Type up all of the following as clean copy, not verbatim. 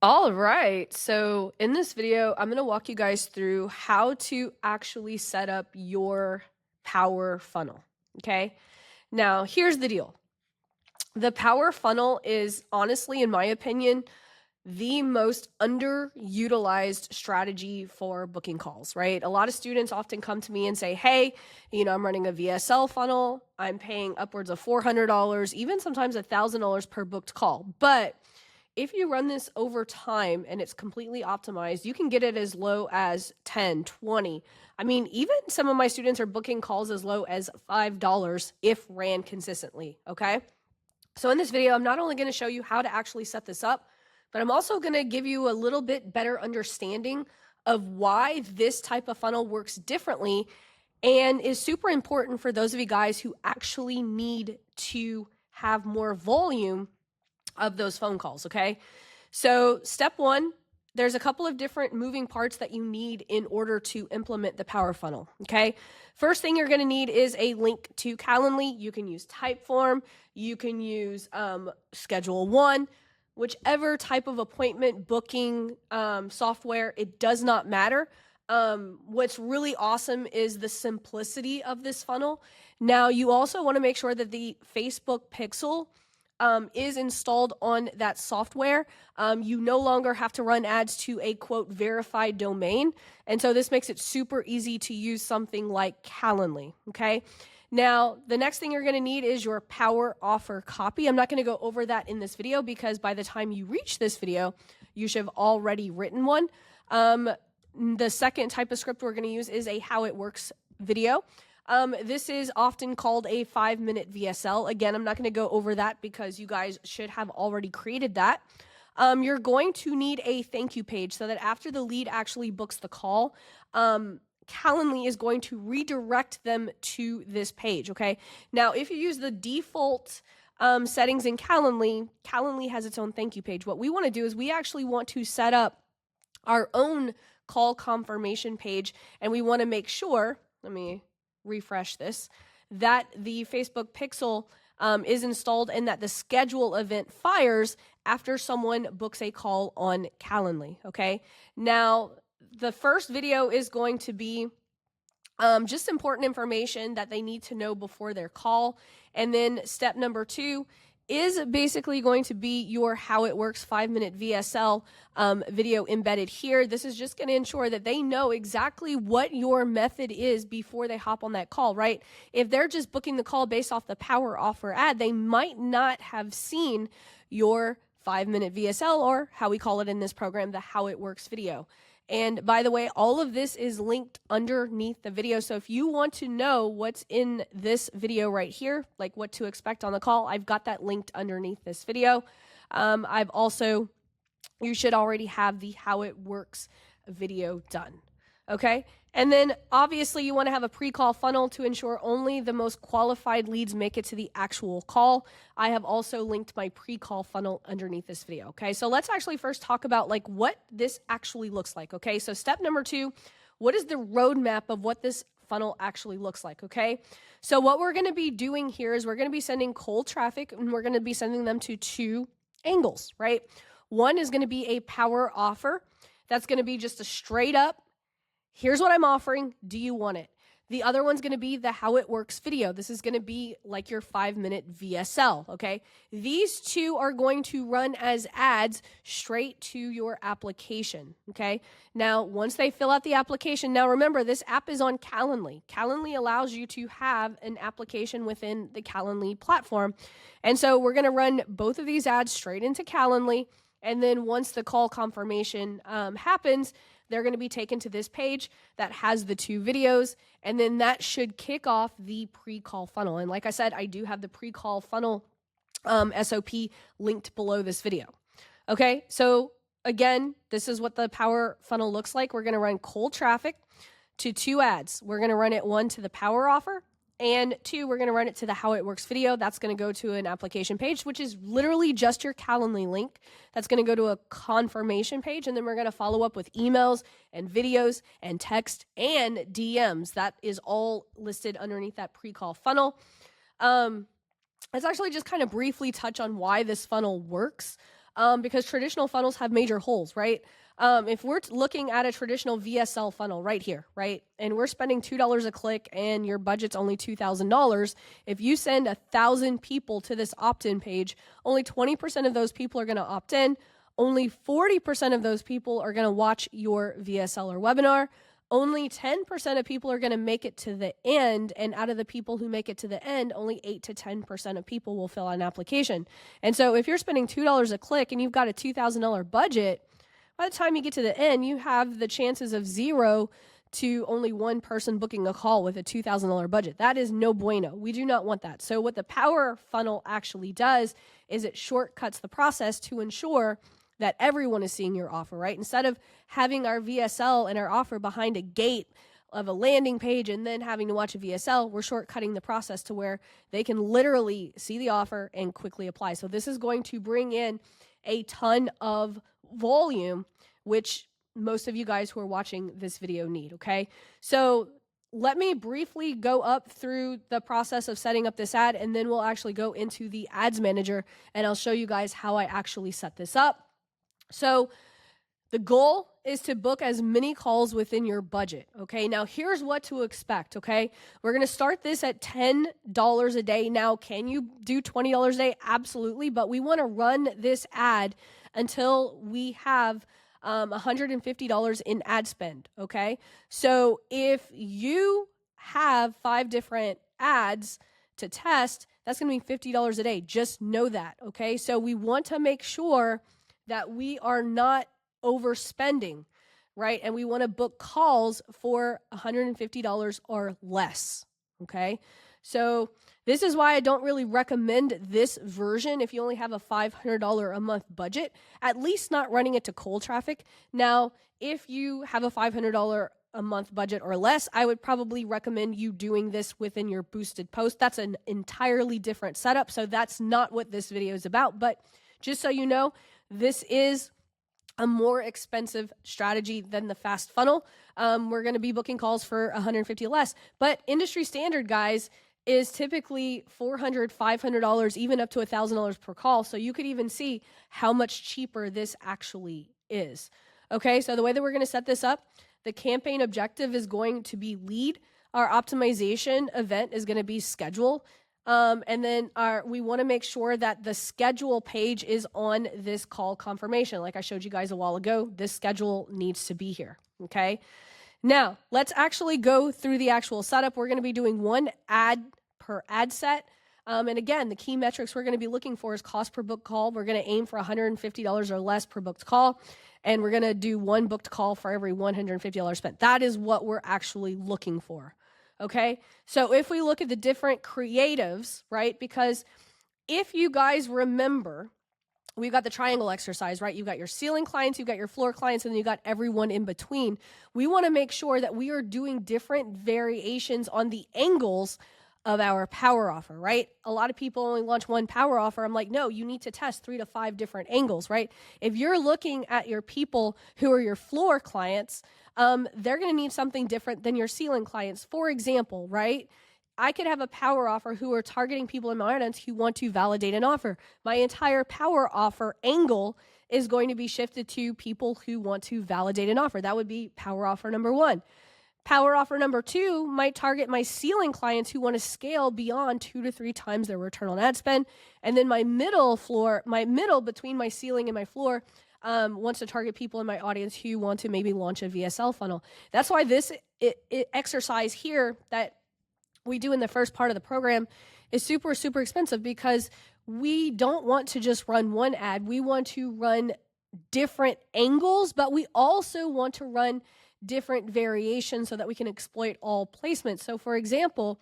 All right, so in this video, I'm going to walk you guys through how to actually set up your power funnel, okay? Now, here's the deal. The power funnel is honestly, in my opinion, the most underutilized strategy for booking calls, right? A lot of students often come to me and say, hey, I'm running a VSL funnel. I'm paying upwards of $400, even sometimes $1,000 per booked call. But if you run this over time and it's completely optimized, you can get it as low as 10, 20. I mean, even some of my students are booking calls as low as $5 if ran consistently, okay? So in this video, I'm not only going to show you how to actually set this up, but I'm also going to give you a little bit better understanding of why this type of funnel works differently and is super important for those of you guys who actually need to have more volume of those phone calls, okay? So step one, there's a couple of different moving parts that you need in order to implement the power funnel, okay? First thing you're gonna need is a link to Calendly. You can use Typeform, you can use Schedule One, whichever type of appointment booking software, it does not matter. What's really awesome is the simplicity of this funnel. Now, you also wanna make sure that the Facebook Pixel is installed on that software. You no longer have to run ads to a quote verified domain. And so this makes it super easy to use something like Calendly, okay? Now, the next thing you're gonna need is your power offer copy. I'm not gonna go over that in this video because by the time you reach this video, you should have already written one. The second type of script we're gonna use is a how it works video. This is often called a 5-minute VSL. Again, I'm not going to go over that because you guys should have already created that. You're going to need a thank you page so that after the lead actually books the call, Calendly is going to redirect them to this page, okay? Now, if you use the default settings in Calendly, Calendly has its own thank you page. What we want to do is we actually want to set up our own call confirmation page, and we want to make sure, let me refresh this, that the Facebook Pixel is installed and that the schedule event fires after someone books a call on Calendly, okay? Now, the first video is going to be just important information that they need to know before their call. And then step number 2 is basically going to be your how it works 5-minute VSL video embedded here. This is just going to ensure that they know exactly what your method is before they hop on that call, right? If they're just booking the call based off the power offer ad, they might not have seen your 5-minute VSL, or how we call it in this program, the how it works video. And by the way, all of this is linked underneath the video. So if you want to know what's in this video right here, like what to expect on the call, I've got that linked underneath this video. I've also, you should already have the how it works video done. Okay. And then obviously you want to have a pre-call funnel to ensure only the most qualified leads make it to the actual call. I have also linked my pre-call funnel underneath this video. Okay. So let's actually first talk about like what this actually looks like. Okay. So step number 2, what is the roadmap of what this funnel actually looks like? Okay. So what we're going to be doing here is we're going to be sending cold traffic, and we're going to be sending them to 2 angles, right? One is going to be a power offer. That's going to be just a straight up, here's what I'm offering. Do you want it? The other one's going to be the how it works video. This is going to be like your 5-minute VSL, okay? These 2 are going to run as ads straight to your application, okay? Now, once they fill out the application, now remember, this app is on Calendly. Calendly allows you to have an application within the Calendly platform. And so we're going to run both of these ads straight into Calendly. And then once the call confirmation happens, they're going to be taken to this page that has the 2 videos, and then that should kick off the pre-call funnel. And like I said, I do have the pre-call funnel SOP linked below this video. Okay, so again, this is what the power funnel looks like. We're going to run cold traffic to 2 ads. We're going to run it 1 to the power offer, and 2, we're going to run it to the how it works video. That's going to go to an application page, which is literally just your Calendly link. That's going to go to a confirmation page. And then we're going to follow up with emails and videos and text and DMs. That is all listed underneath that pre-call funnel. Let's actually just kind of briefly touch on why this funnel works. because traditional funnels have major holes, right? If we're looking at a traditional VSL funnel right here, right, and we're spending $2 a click and your budget's only $2,000, if you send 1,000 people to this opt-in page, only 20% of those people are going to opt in. Only 40% of those people are going to watch your VSL or webinar. Only 10% of people are going to make it to the end. And out of the people who make it to the end, only 8 to 10% of people will fill out an application. And so if you're spending $2 a click and you've got a $2,000 budget, by the time you get to the end, you have the chances of 0 to only one person booking a call with a $2,000 budget. That is no bueno. We do not want that. So what the power funnel actually does is it shortcuts the process to ensure that everyone is seeing your offer, right? Instead of having our VSL and our offer behind a gate of a landing page and then having to watch a VSL, we're shortcutting the process to where they can literally see the offer and quickly apply. So this is going to bring in a ton of volume, which most of you guys who are watching this video need, okay? So let me briefly go up through the process of setting up this ad, and then we'll actually go into the ads manager and I'll show you guys how I actually set this up. So the goal is to book as many calls within your budget, okay? Now, here's what to expect, okay? We're going to start this at $10 a day. Now, can you do $20 a day? Absolutely, but we want to run this ad until we have $150 in ad spend, okay? So if you have 5 different ads to test, that's going to be $50 a day. Just know that, okay? So we want to make sure that we are not overspending, right? And we want to book calls for $150 or less, okay? So this is why I don't really recommend this version if you only have a $500 a month budget, at least not running it to cold traffic. Now, if you have a $500 a month budget or less, I would probably recommend you doing this within your boosted post. That's an entirely different setup. So that's not what this video is about. But just so you know, this is a more expensive strategy than the fast funnel. We're going to be booking calls for $150 less, but industry standard, guys, is typically $400, $500, even up to $1,000 per call. So you could even see how much cheaper this actually is. Okay, so the way that we're going to set this up, the campaign objective is going to be lead. Our optimization event is going to be schedule. And then we want to make sure that the schedule page is on this call confirmation. Like I showed you guys a while ago, this schedule needs to be here. Okay. Now let's actually go through the actual setup. We're going to be doing 1 ad per ad set. And again, the key metrics we're going to be looking for is cost per booked call. We're going to aim for $150 or less per booked call. And we're going to do 1 booked call for every $150 spent. That is what we're actually looking for. Okay, so if we look at the different creatives, right, because if you guys remember, we've got the triangle exercise, right? You've got your ceiling clients, you've got your floor clients, and then you've got everyone in between. We want to make sure that we are doing different variations on the angles of our power offer, right? A lot of people only launch 1 power offer. I'm like, no, you need to test 3 to 5 different angles, right? If you're looking at your people who are your floor clients, they're going to need something different than your ceiling clients. For example, right? I could have a power offer who are targeting people in my audience who want to validate an offer. My entire power offer angle is going to be shifted to people who want to validate an offer. That would be power offer number 1. Power offer number 2 might target my ceiling clients who want to scale beyond 2 to 3 times their return on ad spend. And then my middle between my ceiling and my floor wants to target people in my audience who want to maybe launch a VSL funnel. That's why this exercise here that we do in the first part of the program is super, super expensive, because we don't want to just run 1 ad. We want to run different angles, but we also want to run different variations so that we can exploit all placements. So for example,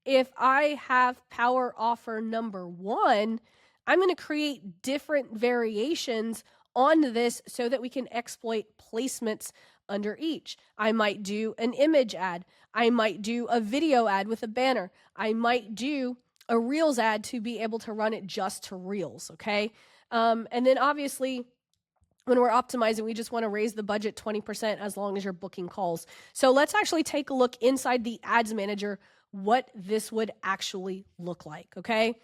if I have power offer number 1, I'm going to create different variations on this so that we can exploit placements under each. I might do an image ad. I might do a video ad with a banner. I might do a Reels ad to be able to run it just to Reels, okay? And then obviously, when we're optimizing, we just want to raise the budget 20% as long as you're booking calls. So let's actually take a look inside the ads manager, what this would actually look like, okay?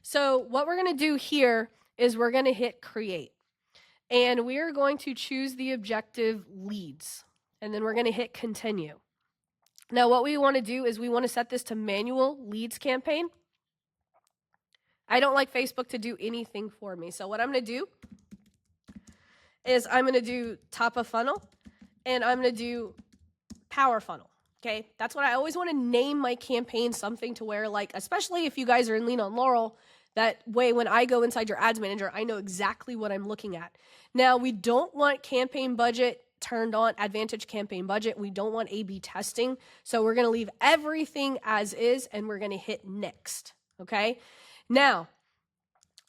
So what we're going to do here is we're going to hit create. and we are going to choose the objective leads, and then we're going to hit continue. Now, what we want to do is we want to set this to manual leads campaign. I don't like Facebook to do anything for me. So what I'm going to do is I'm going to do top of funnel, and I'm going to do power funnel. Okay, that's what I always want to name my campaign, something to where, like, especially if you guys are in Lean on Laurel, that way when I go inside your ads manager, I know exactly what I'm looking at. Now, we don't want campaign budget turned on, Advantage campaign budget. We don't want A/B testing. So we're going to leave everything as is, and we're going to hit next. Okay. Now,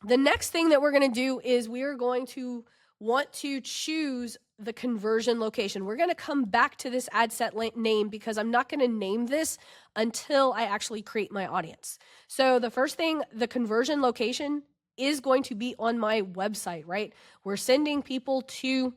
the next thing that we're going to do is we are going to want to choose the conversion location. We're going to come back to this ad set name because I'm not going to name this until I actually create my audience. So the first thing, the conversion location is going to be on my website, right? We're sending people to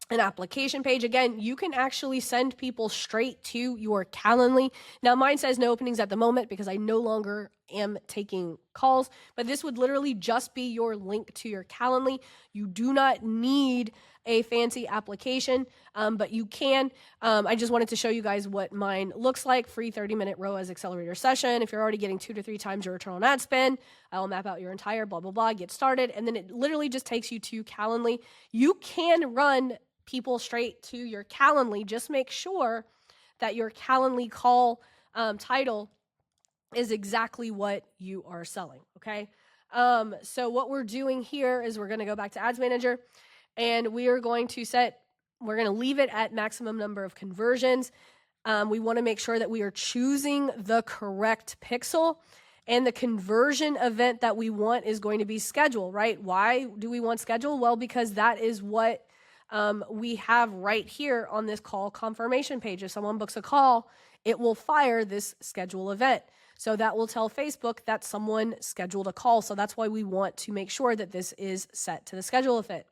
an application page. Again, you can actually send people straight to your Calendly. Now, mine says no openings at the moment because I no longer am taking calls, but this would literally just be your link to your Calendly. You do not need a fancy application, but you can. I just wanted to show you guys what mine looks like. Free 30-minute ROAS accelerator session. If you're already getting 2 to 3 times your return on ad spend, I will map out your entire blah, blah, blah, get started. And then it literally just takes you to Calendly. You can run people straight to your Calendly. Just make sure that your Calendly call title is exactly what you are selling, okay? So what we're doing here is we're going to go back to Ads Manager, and we are going to we're going to leave it at maximum number of conversions. We want to make sure that we are choosing the correct pixel, and the conversion event that we want is going to be schedule, right? Why do we want schedule? Well, because that is what we have right here on this call confirmation page. If someone books a call, it will fire this schedule event. So that will tell Facebook that someone scheduled a call. So that's why we want to make sure that this is set to the schedule event.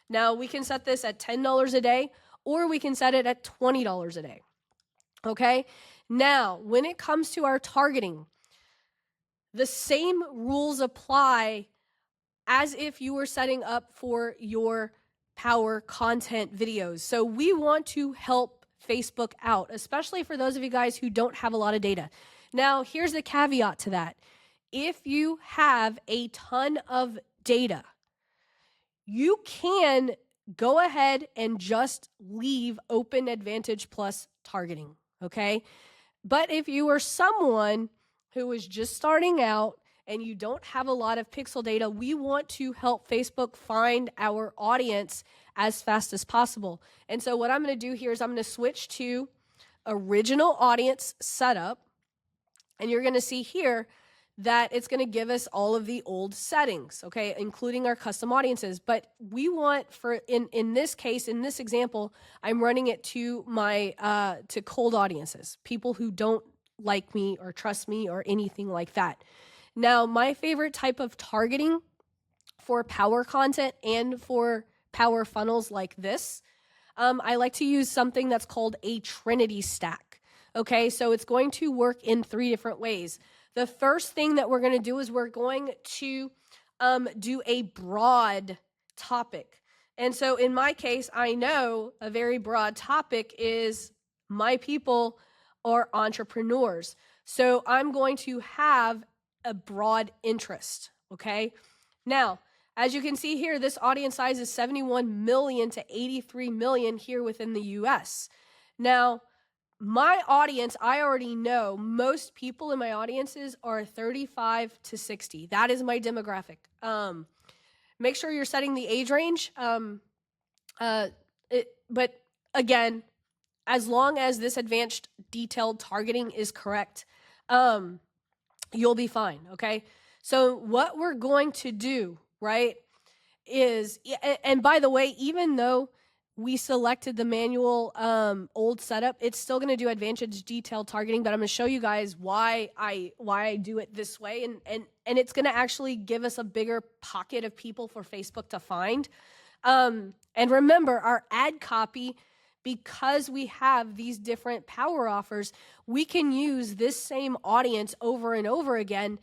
Now, we can set this at $10 a day, or we can set it at $20 a day. Okay? Now, when it comes to our targeting, the same rules apply as if you were setting up for your power content videos. So we want to help Facebook out, especially for those of you guys who don't have a lot of data. Now, here's the caveat to that. If you have a ton of data, you can go ahead and just leave Open Advantage Plus targeting, okay? But if you are someone who is just starting out and you don't have a lot of pixel data, we want to help Facebook find our audience as fast as possible. And so what I'm going to do here is I'm going to switch to original audience setup. And you're going to see here that it's going to give us all of the old settings, okay, including our custom audiences. But we want in this case, in this example, I'm running it to my to cold audiences, people who don't like me or trust me or anything like that. Now, my favorite type of targeting for power content and for power funnels like this, I like to use something that's called a Trinity stack. Okay, so it's going to work in 3 different ways. The first thing that we're going to do is we're going to do a broad topic. And so in my case, I know a very broad topic is my people are entrepreneurs. So I'm going to have a broad interest, okay? Now, as you can see here, this audience size is 71 million to 83 million here within the US. Now, my audience, I already know most people in my audiences are 35 to 60. That is my demographic. Make sure you're setting the age range. But again, as long as this advanced detailed targeting is correct, you'll be fine, okay? So what we're going to do, right, is, and by the way, even though we selected the manual old setup, it's still going to do advanced detailed targeting, but I'm going to show you guys why I do it this way, and it's going to actually give us a bigger pocket of people for Facebook to find. And remember, our ad copy, because we have these different power offers, we can use this same audience over and over again,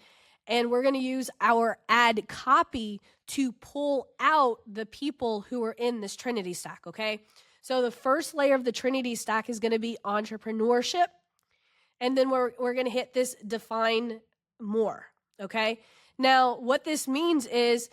and we're going to use our ad copy to pull out the people who are in this Trinity stack, okay? So the first layer of the Trinity stack is going to be entrepreneurship, and then we're going to hit this define more, okay? Now, what this means is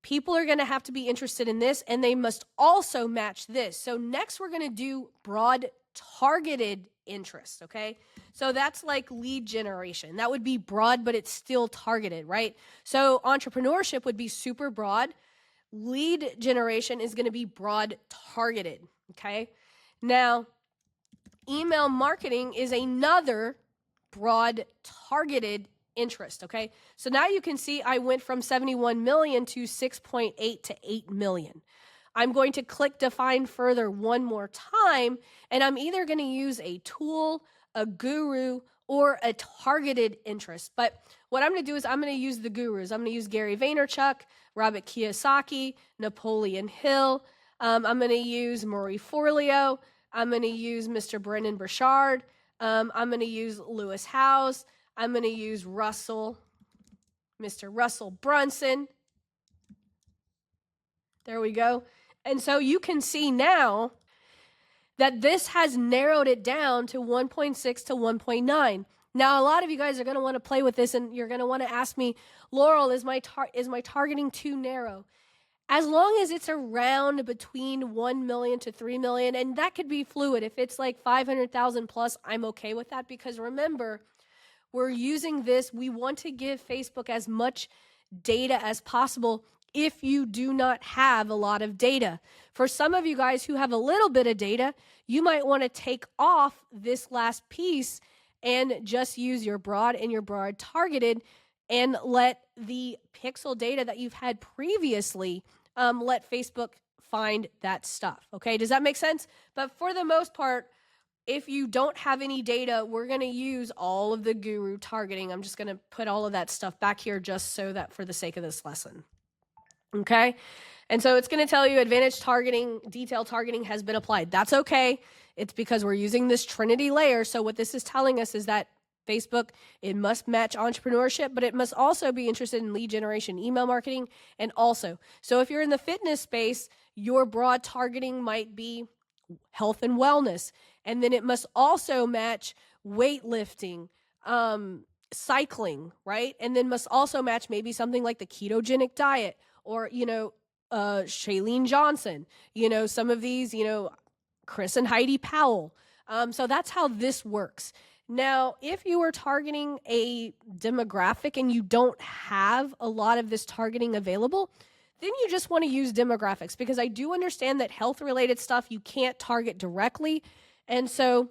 people are going to have to be interested in this, and they must also match this. So next we're going to do broad targeted interest, okay? So that's like lead generation. That would be broad, but it's still targeted, right? So entrepreneurship would be super broad. Lead generation is going to be broad targeted, okay? Now, email marketing is another broad targeted interest, okay? So now you can see I went from 71 million to 6.8 to 8 million. I'm going to click define further one more time, and I'm either going to use a tool, a guru, or a targeted interest. But what I'm going to do is I'm going to use the gurus. I'm going to use Gary Vaynerchuk, Robert Kiyosaki, Napoleon Hill. I'm going to use Marie Forleo. I'm going to use Mr. Brennan Burchard. I'm going to use Lewis Howes. I'm going to use Mr. Russell Brunson. There we go. And so you can see now that this has narrowed it down to 1.6 to 1.9. Now, a lot of you guys are going to want to play with this, and you're going to want to ask me, Laurel, is my targeting too narrow? As long as it's around between 1 million to 3 million, and that could be fluid. If it's like 500,000 plus, I'm okay with that, because remember, we're using this. We want to give Facebook as much data as possible if you do not have a lot of data. For some of you guys who have a little bit of data, you might want to take off this last piece and just use your broad and your broad targeted, and let the pixel data that you've had previously, let Facebook find that stuff. Okay, does that make sense? But for the most part, if you don't have any data, we're going to use all of the guru targeting. I'm just going to put all of that stuff back here just so that for the sake of this lesson. Okay. And so it's going to tell you advanced targeting, detailed targeting has been applied. That's okay. It's because we're using this Trinity layer. So what this is telling us is that Facebook, it must match entrepreneurship, but it must also be interested in lead generation, email marketing, and also. So if you're in the fitness space, your broad targeting might be health and wellness. And then it must also match weightlifting, cycling, right? And then must also match maybe something like the ketogenic diet, or, Shailene Johnson, some of these, Chris and Heidi Powell. So that's how this works. Now, if you are targeting a demographic and you don't have a lot of this targeting available, then you just want to use demographics, because I do understand that health-related stuff you can't target directly. And so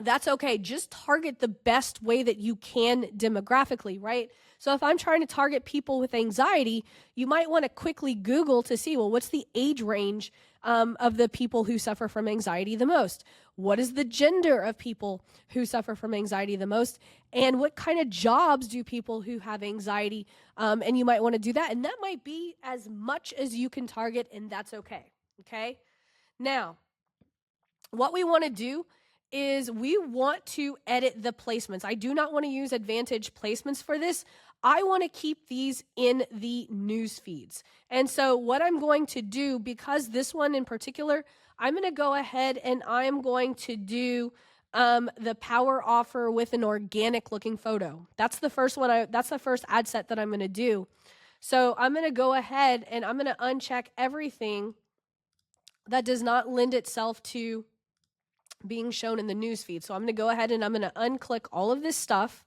that's okay. Just target the best way that you can demographically, right? So if I'm trying to target people with anxiety, you might want to quickly Google to see, well, what's the age range of the people who suffer from anxiety the most? What is the gender of people who suffer from anxiety the most? And what kind of jobs do people who have anxiety? And you might want to do that. And that might be as much as you can target, and that's okay. Okay. Now, what we want to do is we want to edit the placements. I do not want to use advantage placements for this. I want to keep these in the news feeds. And so what I'm going to do, because this one in particular, I'm going to go ahead and I'm going to do the power offer with an organic looking photo. That's the first one. That's the first ad set that I'm going to do. So I'm going to go ahead and I'm going to uncheck everything that does not lend itself to being shown in the news feed. So I'm going to go ahead and I'm going to unclick all of this stuff,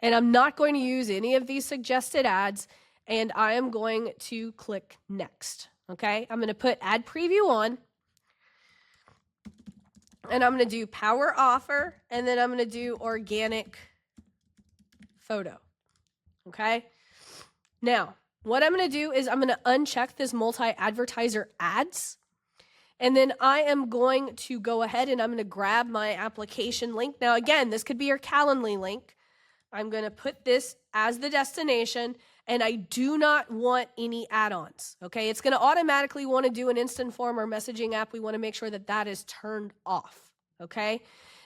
and I'm not going to use any of these suggested ads, and I am going to click next. Okay. I'm going to put ad preview on, and I'm going to do power offer, and then I'm going to do organic photo. Okay. Now, what I'm going to do is I'm going to uncheck this multi-advertiser ads. And then I am going to go ahead and I'm going to grab my application link. Now, again, this could be your Calendly link. I'm going to put this as the destination, and I do not want any add-ons. Okay, it's going to automatically want to do an instant form or messaging app. We want to make sure that that is turned off. Okay,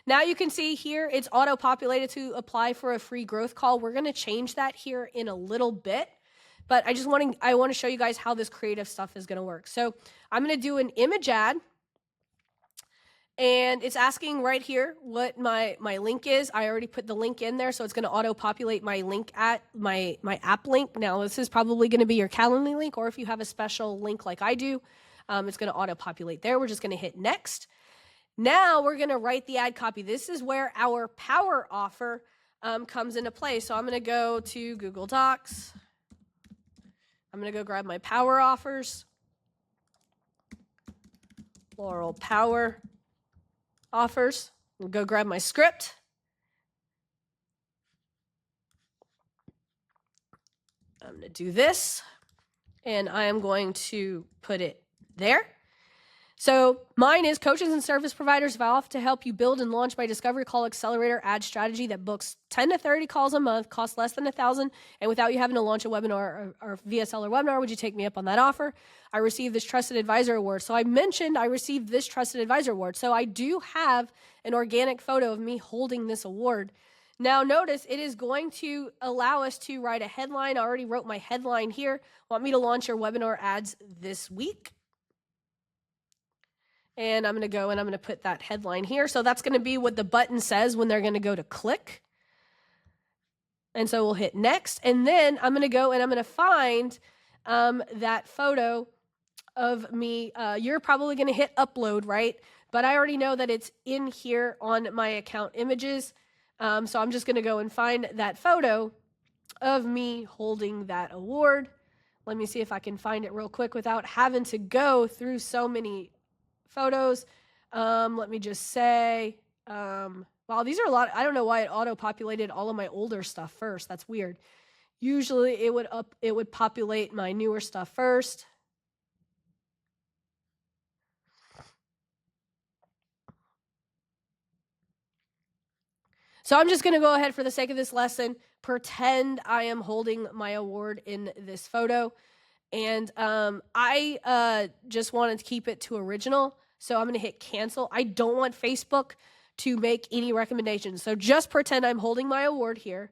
Now you can see here, it's auto-populated to apply for a free growth call. We're going to change that here in a little bit, but I want to show you guys how this creative stuff is going to work. So I'm going to do an image ad, and it's asking right here what my link is. I already put the link in there, so it's going to auto-populate my link at my app link. Now, this is probably going to be your Calendly link, or if you have a special link like I do, it's going to auto-populate there. We're just going to hit next. Now we're going to write the ad copy. This is where our power offer comes into play. So I'm going to go to Google Docs. I'm going to go grab my power offers. Laurel power offers. I'm going to go grab my script. I'm going to do this, and I am going to put it there. So mine is coaches and service providers vow to help you build and launch my Discovery Call Accelerator ad strategy that books 10 to 30 calls a month, costs less than $1,000, and without you having to launch a webinar or VSL or webinar, would you take me up on that offer? I received this Trusted Advisor Award. So I mentioned I received this Trusted Advisor Award. So I do have an organic photo of me holding this award. Now notice it is going to allow us to write a headline. I already wrote my headline here. Want me to launch your webinar ads this week? And I'm going to go and I'm going to put that headline here. So that's going to be what the button says when they're going to go to click. And so we'll hit next. And then I'm going to go and I'm going to find that photo of me. You're probably going to hit upload, right? But I already know that it's in here on my account images. So I'm just going to go and find that photo of me holding that award. Let me see if I can find it real quick without having to go through so many photos. Let me just say, wow, these are a lot. I don't know why it auto-populated all of my older stuff first. That's weird. Usually it would populate my newer stuff first. So I'm just going to go ahead for the sake of this lesson, pretend I am holding my award in this photo. And I just wanted to keep it to original. So I'm going to hit cancel. I don't want Facebook to make any recommendations. So just pretend I'm holding my award here.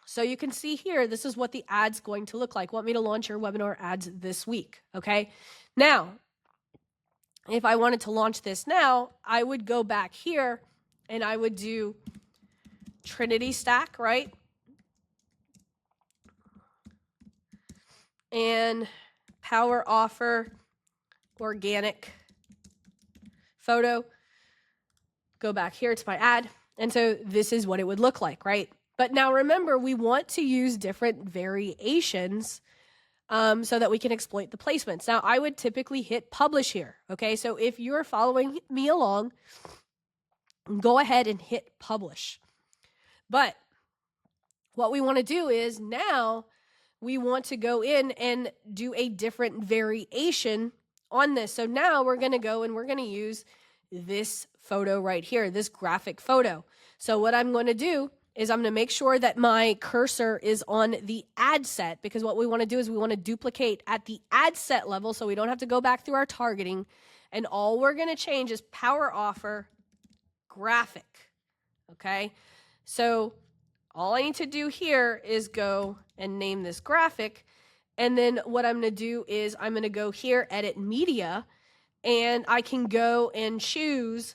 So you can see here, this is what the ad's going to look like. Want me to launch your webinar ads this week. Okay. Now, if I wanted to launch this now, I would go back here and I would do Trinity Stack, right? And power offer, organic photo, go back here to my ad. And so this is what it would look like, right? But now remember, we want to use different variations so that we can exploit the placements. Now I would typically hit publish here. Okay. So if you're following me along, go ahead and hit publish. But what we want to do is now we want to go in and do a different variation on this. So now we're going to go and we're going to use this photo right here, this graphic photo. So what I'm going to do is I'm going to make sure that my cursor is on the ad set, because what we want to do is we want to duplicate at the ad set level so we don't have to go back through our targeting. And all we're going to change is power offer graphic. Okay. So all I need to do here is go and name this graphic. And then what I'm going to do is I'm going to go here, edit media, and I can go and choose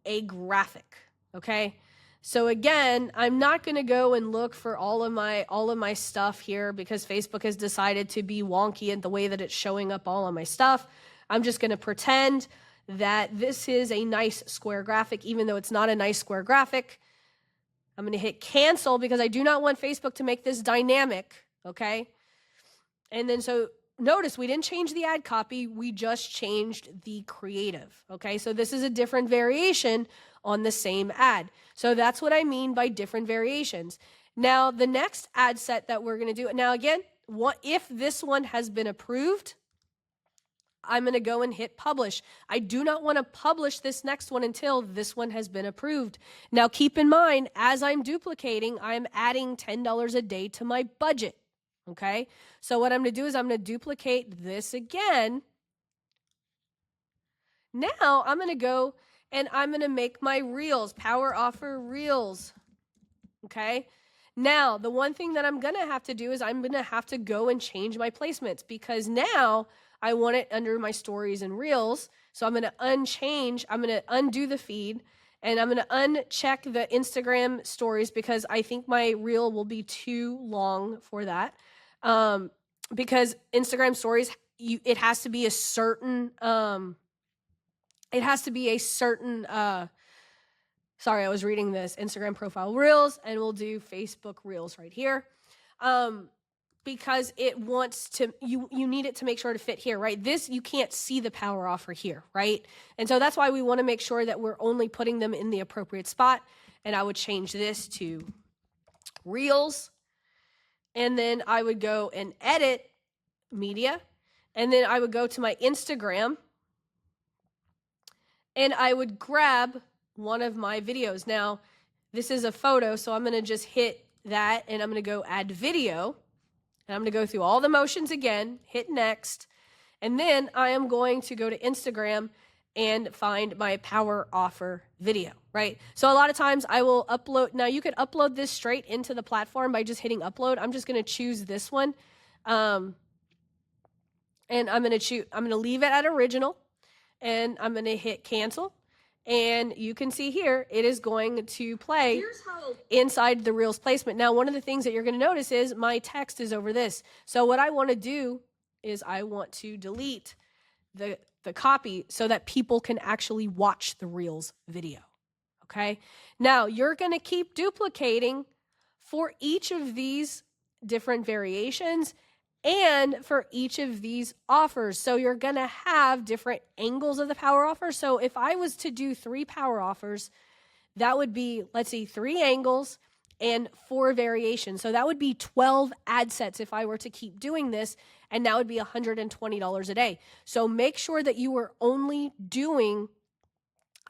a graphic. Okay. So again, I'm not going to go and look for all of my stuff here because Facebook has decided to be wonky in the way that it's showing up all of my stuff. I'm just going to pretend that this is a nice square graphic, even though it's not a nice square graphic. I'm going to hit cancel because I do not want Facebook to make this dynamic, okay? And then so notice we didn't change the ad copy, we just changed the creative, okay? So this is a different variation on the same ad. So that's what I mean by different variations. Now, the next ad set that we're going to do, now again, if this one has been approved, I'm going to go and hit publish. I do not want to publish this next one until this one has been approved. Now, keep in mind, as I'm duplicating, I'm adding $10 a day to my budget. Okay. So what I'm going to do is I'm going to duplicate this again. Now I'm going to go and I'm going to make my reels, power offer reels. Okay. Now, the one thing that I'm going to have to do is I'm going to have to go and change my placements, because now I want it under my stories and reels. So I'm going to I'm going to undo the feed, and I'm going to uncheck the Instagram stories, because I think my reel will be too long for that. Because Instagram stories, it has to be a certain, sorry, I was reading this Instagram profile reels, and we'll do Facebook reels right here. Because it wants to, you need it to make sure to fit here, right? This, you can't see the power offer here, right? And so that's why we want to make sure that we're only putting them in the appropriate spot. And I would change this to reels. And then I would go and edit media. And then I would go to my Instagram, and I would grab one of my videos. Now, this is a photo, so I'm going to just hit that, and I'm going to go add video. And I'm going to go through all the motions again, hit next, and then I am going to go to Instagram and find my power offer video, right? So a lot of times I will upload. Now, you could upload this straight into the platform by just hitting upload. I'm just going to choose this one. And I'm going to leave it at original, and I'm going to hit cancel. And you can see here, it is going to play inside the Reels placement. Now, one of the things that you're going to notice is my text is over this. So what I want to do is I want to delete the copy so that people can actually watch the Reels video. Okay. Now, you're going to keep duplicating for each of these different variations and for each of these offers. So you're going to have different angles of the power offer. So if I was to do 3 power offers, that would be, let's see, 3 angles and 4 variations. So that would be 12 ad sets if I were to keep doing this, and that would be $120 a day. So make sure that you are only doing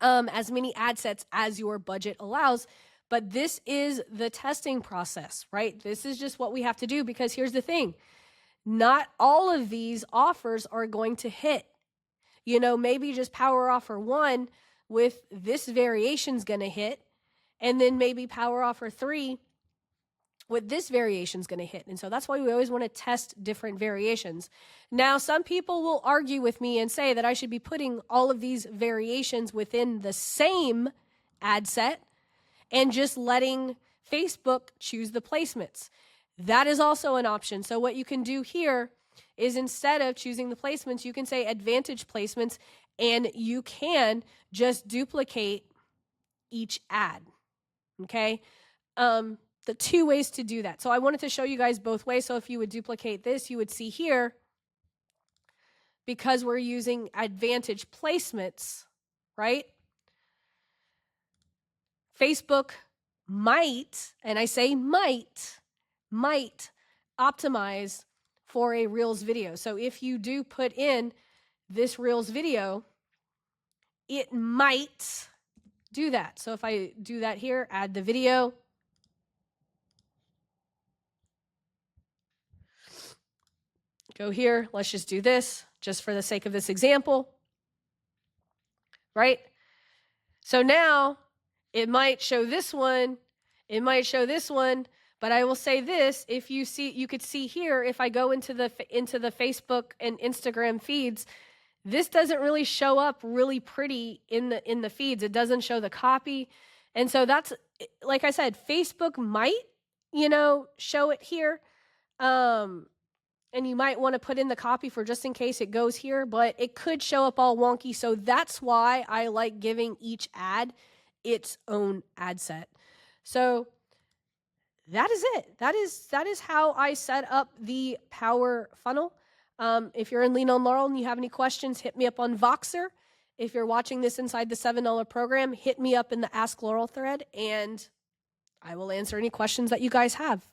as many ad sets as your budget allows. But this is the testing process, right? This is just what we have to do, because here's the thing. Not all of these offers are going to hit. You know, maybe just power offer 1 with this variation is going to hit, and then maybe power offer 3 with this variation is going to hit. And so that's why we always want to test different variations. Now, some people will argue with me and say that I should be putting all of these variations within the same ad set and just letting Facebook choose the placements. That is also an option. So what you can do here is, instead of choosing the placements, you can say advantage placements, and you can just duplicate each ad. Okay. The 2 ways to do that. So I wanted to show you guys both ways. So if you would duplicate this, you would see here, because we're using advantage placements, right? Facebook might, and I say might optimize for a Reels video. So if you do put in this Reels video, it might do that. So if I do that here, add the video. Go here, let's just do this, just for the sake of this example, right? So now it might show this one, but I will say this, if you see, you could see here, if I go into the Facebook and Instagram feeds, this doesn't really show up really pretty in the feeds. It doesn't show the copy. And so that's, like I said, Facebook might, show it here. And you might want to put in the copy for just in case it goes here, but it could show up all wonky. So that's why I like giving each ad its own ad set. So that is it. That is how I set up the power funnel. If you're in Lean on Laurel and you have any questions, hit me up on Voxer. If you're watching this inside the $7 program, hit me up in the Ask Laurel thread, and I will answer any questions that you guys have.